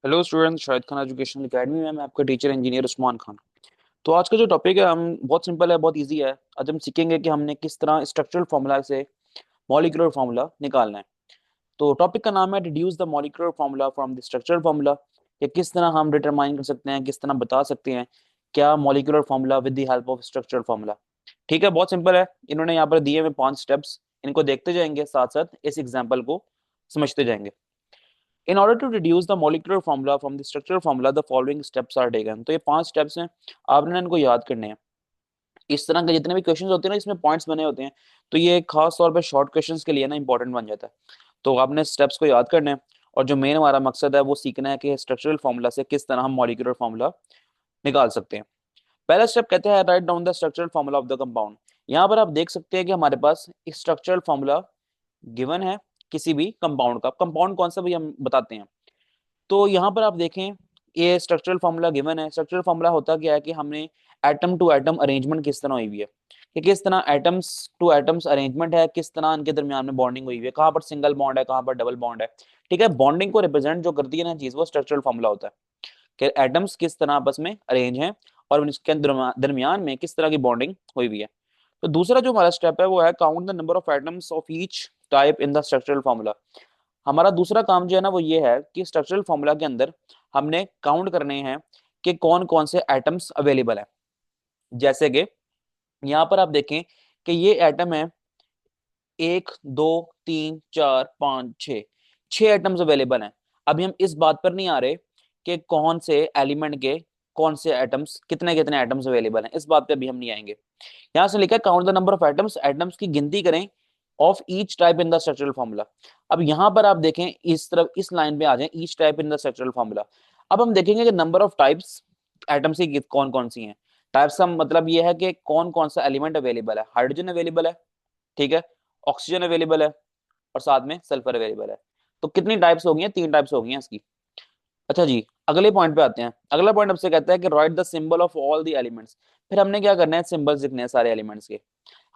Hello student, Shahid Khan educational academy में मैं आपका टीचर इंजीनियर उस्मान खान। तो आज का जो टॉपिक है हम बहुत सिंपल है, बहुत इजी है। आज हम सीखेंगे कि हमने किस तरह स्ट्रक्चरल फार्मूला से मॉलिक्यूलर फार्मूला निकालना है। तो टॉपिक का नाम है deduce the molecular formula from the structural formula. या किस तरह हम डिटरमाइन कर सकते हैं, किस तरह बता सकते हैं क्या molecular formula with the help of structural formula. ठीक है, बहुत सिंपल है। इन्होंने यहाँ पर दिए हुए 5 स्टेप्स, इनको देखते जाएंगे, साथ साथ इस एग्जाम्पल को समझते जाएंगे। In order to deduce the molecular formula from the structural formula, the following steps are taken। तो ये 5 स्टेप्स हैं, आपने इनको याद करने हैं। इस तरह के जितने भी क्वेश्चंस होते हैं ना, इसमें पॉइंट्स बने होते हैं, तो ये खास तौर पे शॉर्ट क्वेश्चंस के लिए ना इंपॉर्टेंट बन जाता है। तो आपने स्टेप्स को याद करना है, और जो मेन हमारा मकसद है वो सीखना है कि स्ट्रक्चरल फार्मूला से किस तरह हम मॉलिक्यूलर फार्मूला निकाल सकते हैं। पहला स्टेप कहते हैं write down the structural formula of the compound. यहाँ पर आप देख सकते हैं कि हमारे पास स्ट्रक्चरल फार्मूला गिवन है किसी भी कंपाउंड का। कंपाउंड कौन सा भी हम बताते हैं। तो यहाँ पर आप देखें, ये स्ट्रक्चरल फार्मूला गिवन है। स्ट्रक्चरल फार्मूला होता क्या है कि हमने एटम टू एटम अरेंजमेंट किस तरह हुई हुई है, कि किस तरह एटम्स टू एटम्स अरेंजमेंट है, किस तरह इनके दरमियान में बॉन्डिंग हुई हुई है, कहाँ पर सिंगल बॉन्ड है, कहाँ पर डबल बॉन्ड है। ठीक है, बॉन्डिंग को रिप्रेजेंट जो करती है ना चीज, वो स्ट्रक्चरल फार्मूला होता है कि एटम्स किस तरह आपस में अरेंज हैं और इसके दरमियान में किस तरह की बॉन्डिंग हुई हुई है। तो दूसरा जो हमारा स्टेप है वो है count the number of atoms of each type in the structural formula. हमारा दूसरा काम जो है ना वो ये है कि स्ट्रक्चरल फॉर्मूला के अंदर हमने काउंट करने हैं कि कौन कौन से एटम्स अवेलेबल है। जैसे कि यहाँ पर आप देखें कि ये एटम है 1 2 3 4 5 6, 6 एटम्स अवेलेबल हैं। अभी हम इस बात पर नहीं आ रहे कि कौन से एलिमेंट के कौन से एटम्स, कितने कितने एटम्स अवेलेबल हैं, इस बात पे अभी हम नहीं आएंगे। यहां से लिखा है count the number of atoms, atoms की गिनती करें of each type in the structural formula. अब यहां पर आप देखें, इस तरफ इस लाइन पे आ जाएं, each type in the structural formula. अब हम देखेंगे कि नंबर ऑफ टाइप्स एटम्स की कौन कौन सी हैं। टाइप्स का मतलब ये है कि कौन कौन सा एलिमेंट अवेलेबल है। हाइड्रोजन अवेलेबल है, ठीक है, ऑक्सीजन अवेलेबल है, और साथ में सल्फर अवेलेबल है। तो कितनी टाइप्स हो गई हैं? 3 टाइप्स हो गई हैं इसकी। अच्छा जी, अगले पॉइंट पे आते हैं। अगला पॉइंट आपसे कहता है कि right the symbol of all the elements. फिर हमने क्या करना है, सिंबल्स लिखने हैं सारे एलिमेंट्स के।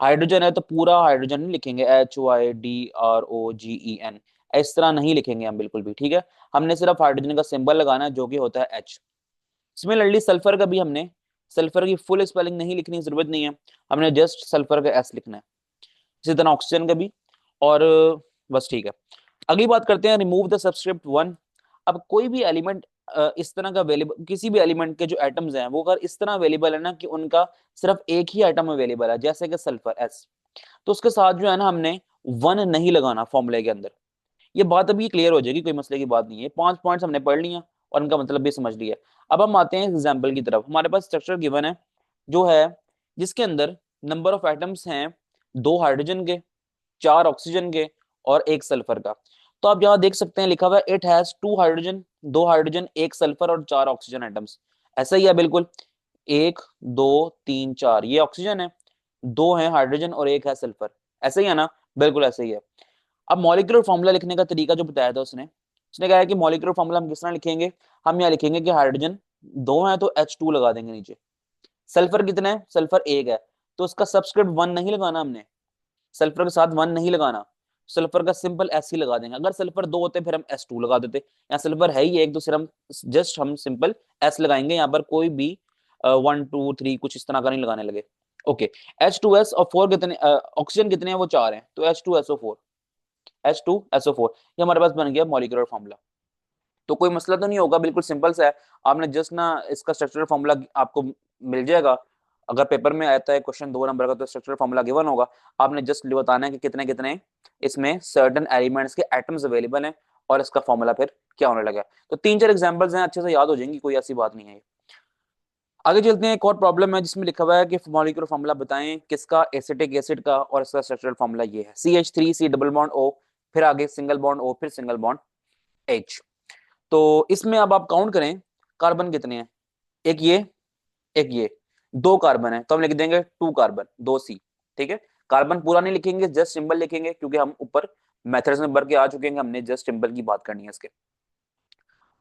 हाइड्रोजन है तो पूरा हाइड्रोजन नहीं लिखेंगे, HYDROGEN, इस तरह नहीं लिखेंगे हम बिल्कुल भी। ठीक है, हमने सिर्फ हाइड्रोजन का सिंबल लगाना है जो कि होता है H। सिमिलरली सल्फर का भी हमने सल्फर की फुल स्पेलिंग नहीं लिखने की जरूरत नहीं है, हमने जस्ट सल्फर का S लिखना है। इसी तरह ऑक्सीजन का भी। और बस ठीक है। अगली बात करते हैं रिमूव द सबस्क्रिप्ट 1। अब कोई भी एलिमेंट इस तरह का अवेलेबल, किसी भी एलिमेंट के जो एटम्स हैं वो अगर इस तरह अवेलेबल है ना कि उनका सिर्फ एक ही एटम अवेलेबल है, जैसे कि सल्फर S, तो उसके साथ जो है ना हमने 1 नहीं लगाना फॉर्मूले के अंदर। ये बात अभी क्लियर हो जाएगी, कोई मसले की बात नहीं है। 5 पॉइंट्स हमने पढ़ लिया और इनका मतलब भी समझ लिया। अब हम आते हैं एग्जाम्पल की तरफ। हमारे पास स्ट्रक्चर गिवन है जो है, जिसके अंदर नंबर ऑफ एटम्स हैं 2 हाइड्रोजन के, 4 ऑक्सीजन के और 1 सल्फर का। तो आप यहाँ देख सकते हैं लिखा हुआ है it has 2 hydrogen, 2 hydrogen, 1 sulphur और 4 ऑक्सीजन एटम्स। ऐसा ही है बिल्कुल। 1 2 3 4 ये ऑक्सीजन है, 2 है हाइड्रोजन और 1 है सल्फर। ऐसा ही है ना, बिल्कुल ऐसे ही है। अब मॉलिक्यूलर फॉर्मूला लिखने का तरीका जो बताया था उसने उसने कहा है कि मॉलिक्यूलर फॉर्मूला हम किस तरह लिखेंगे। हम यहाँ लिखेंगे कि हाइड्रोजन 2 है तो H2 लगा देंगे नीचे। सल्फर कितना है? सल्फर 1 है, तो उसका सबस्क्रिप्ट 1 नहीं लगाना हमने, सल्फर के साथ 1 नहीं लगाना, सल्फर का सिंपल S ही लगा देंगे। अगर सल्फर 2 होते फिर हम S2 लगा देते। यहाँ सल्फर है ही एक, तो सिर्फ हम जस्ट हम सिंपल S लगाएंगे। यहाँ पर कोई भी 1 2 3 कुछ इस तरह का नहीं लगाने लगे। ओके, H2S और 4 कितने, ऑक्सीजन कितने हैं? वो 4 हैं, तो H2SO4, H2SO4, ये हमारे पास बन गया मॉलिक्यूलर फॉर्मूला। तो कोई मसला तो नहीं होगा, बिल्कुल सिंपल सा है। आपने जस्ट ना इसका स्ट्रक्चरल फॉर्मूला आपको मिल जाएगा। अगर पेपर में आता है क्वेश्चन 2 नंबर का तो स्ट्रक्चरल फॉर्मूला गिवन होगा। आपने जस्ट बताना है कि कितने कितने इसमें सर्टेन एलिमेंट्स के एटम्स अवेलेबल हैं और इसका फॉर्मूला फिर क्या होने लगा। तो 3 4 एग्जांपल्स हैं, अच्छे से याद हो जाएंगी, कोई ऐसी बात नहीं है। आगे चलते हैं। एक और प्रॉब्लम है जिसमें लिखा हुआ है कि मॉलिक्यूलर फॉर्मूला बताएं किसका, एसिटिक एसिड का, और इसका स्ट्रक्चरल फॉर्मूला ये है CH3 C double bond O, फिर आगे सिंगल बॉन्ड O, फिर सिंगल बॉन्ड H। तो इसमें अब आप काउंट करें कार्बन कितने हैं। एक ये, एक ये, 2 कार्बन है तो हम लिख देंगे 2 कार्बन 2 C। ठीक है, कार्बन पूरा नहीं लिखेंगे, जस्ट सिंबल लिखेंगे, क्योंकि हम ऊपर मेथड्स में भर के आ चुके हैं, हमने जस्ट सिंबल की बात करनी है इसके।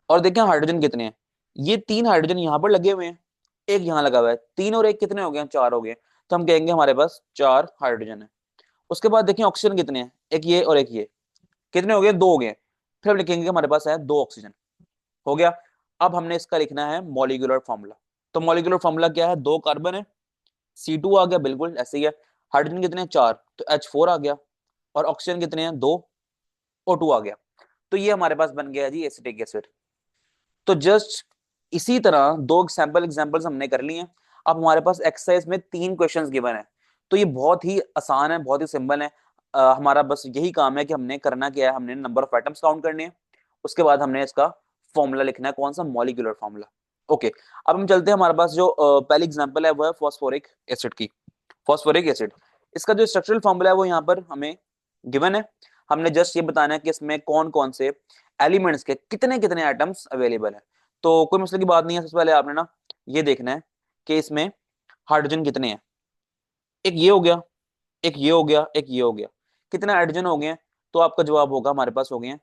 और देखें हाइड्रोजन कितने हैं। ये 3 हाइड्रोजन यहाँ पर लगे हुए हैं, एक यहाँ लगा हुआ है, 3 और 1 कितने हो गए? 4 हो गए। तो हम कहेंगे हमारे पास 4 हाइड्रोजन है। उसके बाद देखें ऑक्सीजन कितने हैं, एक ये और एक ये, कितने हो गए? 2 हो गए। फिर हम लिखेंगे हमारे पास है 2 ऑक्सीजन। हो गया। अब हमने इसका लिखना है मॉलिक्यूलर फॉर्मूला। तो मॉलिक्यूलर फॉर्मूला क्या है, 2 कार्बन है, C2 आ गया, बिल्कुल ऐसे ही है। हाइड्रोजन कितने हैं, 4, तो H4 आ गया। और ऑक्सीजन कितने हैं, 2, O2 आ गया। तो ये हमारे पास बन गया जी एसिटिक एसिड। तो जस्ट इसी तरह 2 एग्जांपल्स हमने कर लिए हैं। अब हमारे पास एक्सरसाइज में 3 क्वेश्चंस गिवन है। तो ये बहुत ही आसान है, बहुत ही सिंपल है। हमारा बस यही काम है कि हमने करना क्या है, हमने नंबर ऑफ एटम्स काउंट करने हैं, उसके बाद हमने इसका फॉर्मूला लिखना है, कौन सा, मॉलिक्यूलर फॉर्मूला। ओके, अब हम चलते हैं, हमारे पास जो पहली एग्जांपल है वो है फॉस्फोरिक एसिड की। फॉस्फोरिक एसिड, इसका जो स्ट्रक्चरल फॉर्मूला है वो यहाँ पर हमें गिवन है। हमने जस्ट ये बताना है कि इसमें कौन कौन से एलिमेंट्स के कितने कितने एटम्स अवेलेबल है। तो कोई मसले की बात नहीं है। सबसे पहले आपने ना ये देखना है कि इसमें हाइड्रोजन कितने हैं। एक ये हो गया, एक ये हो गया, एक ये हो गया। कितने हाइड्रोजन हो गए हैं, तो आपका जवाब होगा हमारे पास हो गए हैं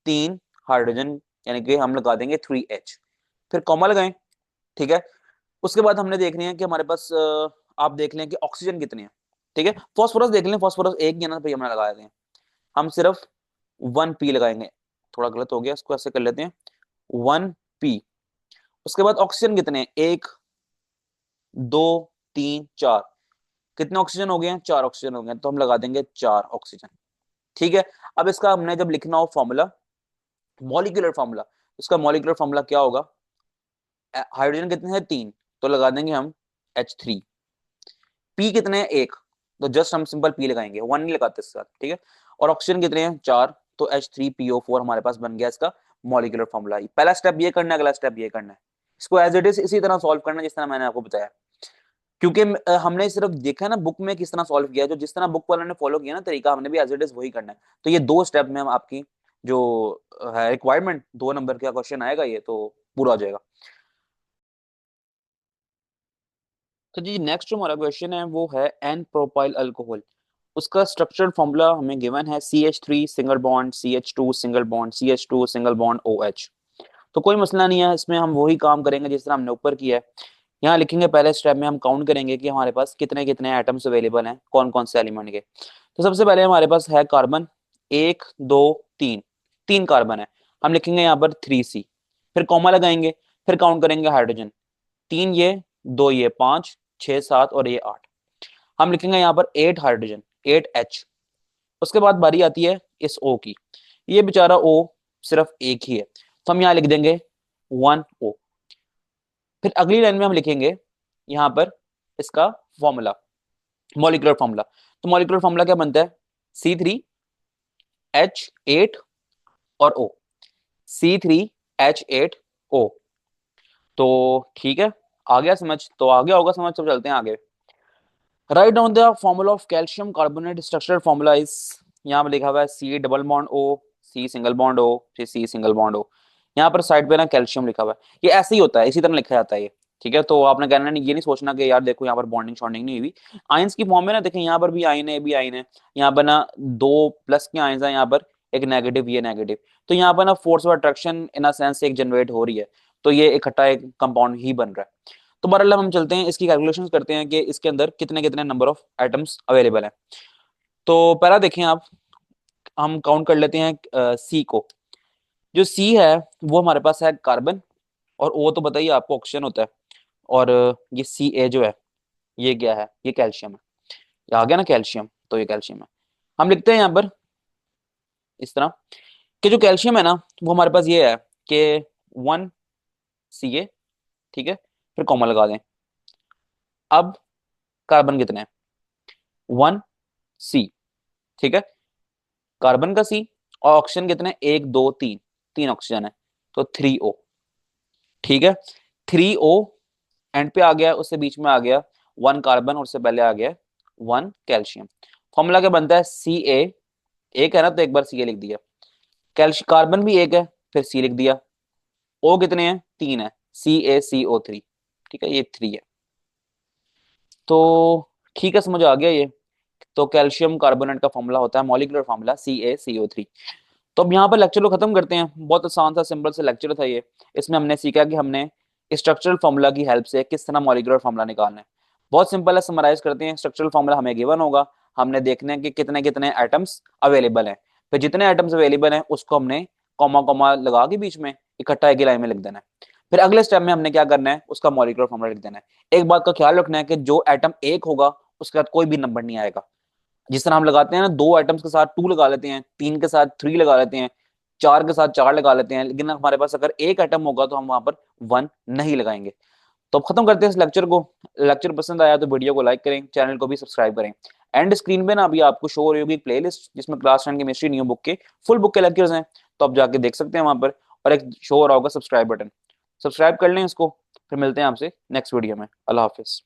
3 हाइड्रोजन, यानी कि हम लगा देंगे 3H, फिर कॉमा लगाएं। ठीक है, उसके बाद हमने देखनी है कि हमारे पास आप देख लें कि ऑक्सीजन कितने हैं। ठीक है, फॉस्फोरस देख लें, फॉस्फोरस एक ही है ना भाई, हमने लगा देते हैं। हम सिर्फ 1P लगाएंगे, थोड़ा गलत हो गया, इसको ऐसे कर लेते हैं 1P। उसके बाद ऑक्सीजन कितने हैं, 1, 2, 3, 4। कितने ऑक्सीजन हो गए हैं, 4 ऑक्सीजन हो गए हैं, तो हम लगा देंगे 4 ऑक्सीजन। ठीक है, अब इसका हमने जब लिखना हो फॉर्मूला, मॉलिक्यूलर फॉर्मूला, इसका मॉलिक्यूलर फॉर्मूला क्या होगा, हाइड्रोजन कितने हैं, 3, तो लगा देंगे हम H3। पी कितने हैं, 1, तो जस्ट हम सिंपल पी लगाएंगे, 1 नहीं लगाते इसके साथ। ठीक है, और ऑक्सीजन कितने हैं, 4, तो H3PO4 हमारे पास बन गया इसका मॉलिक्यूलर फॉर्मूला। पहला स्टेप ये करना है, अगला स्टेप ये करना है, इसको एज इट इज इसी तरह सॉल्व करना है जिस तरह मैंने आपको बताया। क्योंकि हमने सिर्फ देखा है ना बुक में किस तरह सॉल्व किया है, जो जिस तरह बुक वालों ने फॉलो किया ना तरीका, हमने भी एज इट इज वही करना है। तो ये 2 स्टेप में हम आपकी जो है रिक्वायरमेंट, 2 नंबर का क्वेश्चन आएगा, ये तो पूरा हो जाएगा। तो जी नेक्स्ट जो हमारा क्वेश्चन है वो है एन प्रोपाइल अल्कोहल। उसका स्ट्रक्चरल फॉर्मूला हमें गिवन है CH3 single bond, CH2 single bond, CH2 single bond, OH। तो कोई मसला नहीं है, इसमें हम वही काम करेंगे जिस तरह हमने ऊपर किया है। यहाँ लिखेंगे, पहले स्टेप में हम काउंट करेंगे कि हमारे पास कितने कितने एटम्स अवेलेबल हैं, कौन कौन से एलिमेंट के। तो सबसे पहले हमारे पास है कार्बन, 1, 2, 3, 3 कार्बन है, हम लिखेंगे यहाँ पर 3C। फिर कॉमा लगाएंगे, फिर काउंट करेंगे हाइड्रोजन, 3 ये, 2 ये, 5, 6, 7 और ये 8। हम लिखेंगे यहाँ पर 8 हाइड्रोजन, 8H। उसके बाद बारी आती है इस O की, ये बेचारा O सिर्फ एक ही है, तो हम यहाँ लिख देंगे 1O। फिर अगली लाइन में हम लिखेंगे यहाँ पर इसका फॉर्मूला, मॉलिक्यूलर फॉर्मूला। तो मॉलिक्यूलर फॉर्मूला क्या बनता है, C3H8 और O, C3H8O। तो ठीक है, आ गया समझ, तो आ गया होगा समझ, सब चलते हैं आगे। Write down the formula of calcium carbonate, structural formula is, यहाँ पर लिखा हुआ है C double bond O, C single bond O, फिर C सिंगल बॉन्ड O। यहाँ पर साइड पे ना कैल्शियम लिखा हुआ है, ये ऐसे ही होता है, इसी तरह लिखा जाता है ये। ठीक है, तो आपने कहना नहीं, ये नहीं सोचना कि यार देखो यहाँ पर बॉन्डिंग शॉन्डिंग नहीं हुई। आयंस की फॉर्म में ना देखें, यहाँ पर भी आयन है, भी आयन है, यहाँ पर ना 2 प्लस के आयंस है, यहाँ पर एक नेगेटिव, ये नेगेटिव। तो यहाँ पर ना force of attraction in a sense एक जनरेट हो रही है, तो ये इकट्ठा एक कंपाउंड ही बन रहा है। तो बहरहाल हम चलते हैं, इसकी कैलकुलेशंस करते हैं कि इसके अंदर कितने कितने नंबर ऑफ एटम्स अवेलेबल हैं। तो पहला देखें आप, हम काउंट कर लेते हैं सी को। जो सी है वो हमारे पास है कार्बन, और ओ तो बताइए आपको ऑक्सीजन होता है। और ये सी ए जो है, ये क्या है, ये कैल्शियम है। ये आ गया ना कैल्शियम, तो ये कैल्शियम है। हम लिखते हैं यहाँ पर इस तरह कि जो कैल्शियम है ना वो हमारे पास ये है कि 1 Ca। ठीक है, फिर कॉमा लगा दें। अब कार्बन कितने हैं, 1 C। ठीक है, कार्बन का C। और ऑक्सीजन कितने, 1, 2, 3, 3 ऑक्सीजन है, तो 3O। ठीक है, 3O एंड पे आ गया, उससे बीच में आ गया 1 कार्बन, और उससे पहले आ गया 1 कैल्शियम। फॉर्मूला क्या बनता है, Ca, एक है ना तो एक बार Ca लिख दिया, कैल्शियम कार्बन भी एक है, फिर C लिख दिया। O कितने हैं, 3 है, CaCO3। ठीक है, ये 3 है। तो ठीक है, समझ आ गया ये। तो कैल्शियम कार्बोनेट का फॉर्मूला होता है, मॉलिक्यूलर फॉर्मूला CaCO3। तो अब यहाँ पर लेक्चर को खत्म करते हैं, बहुत आसान सा सिंपल सा लेक्चर था ये। इसमें हमने सीखा कि हमने स्ट्रक्चरल फॉर्मूला की हेल्प से किस तरह मॉलिक्यूलर फॉर्मूला निकालना है। बहुत सिंपल है, समराइज करते हैं। स्ट्रक्चरल फॉर्मूला हमें गिवन होगा, हमने देखना है कि कितने कितने एटम्स अवेलेबल हैं, फिर जितने एटम्स अवेलेबल हैं उसको हमने कॉमा कॉमा लगा के बीच में इकट्ठा एक ही लाइन में लिख देना है। फिर अगले स्टेप में हमने क्या करना है, उसका मॉलिक्यूलर फॉर्मूला लिख देना है। एक बात का ख्याल रखना है कि जो एटम एक होगा उसके बाद कोई भी नंबर नहीं आएगा। जिस तरह हम लगाते हैं ना, दो एटम्स के साथ टू लगा लेते हैं, तीन के साथ थ्री लगा लेते हैं, चार के साथ चार लगा लेते हैं, लेकिन हमारे पास अगर एक एटम होगा तो हम वहां पर वन नहीं लगाएंगे। तो अब खत्म करते हैं इस लेक्चर को। लेक्चर पसंद आया तो वीडियो को लाइक करें, चैनल को भी सब्सक्राइब करें। एंड स्क्रीन पे ना अभी आपको शो हो रही होगी एक प्लेलिस्ट जिसमें क्लास 10 केमिस्ट्री न्यू बुक के फुल बुक के लेक्चर्स हैं, तो आप जाके देख सकते हैं वहां पर। और एक शो हो रहा होगा सब्सक्राइब बटन, सब्सक्राइब कर लें इसको। फिर मिलते हैं आपसे नेक्स्ट वीडियो में। अल्लाह हाफिज।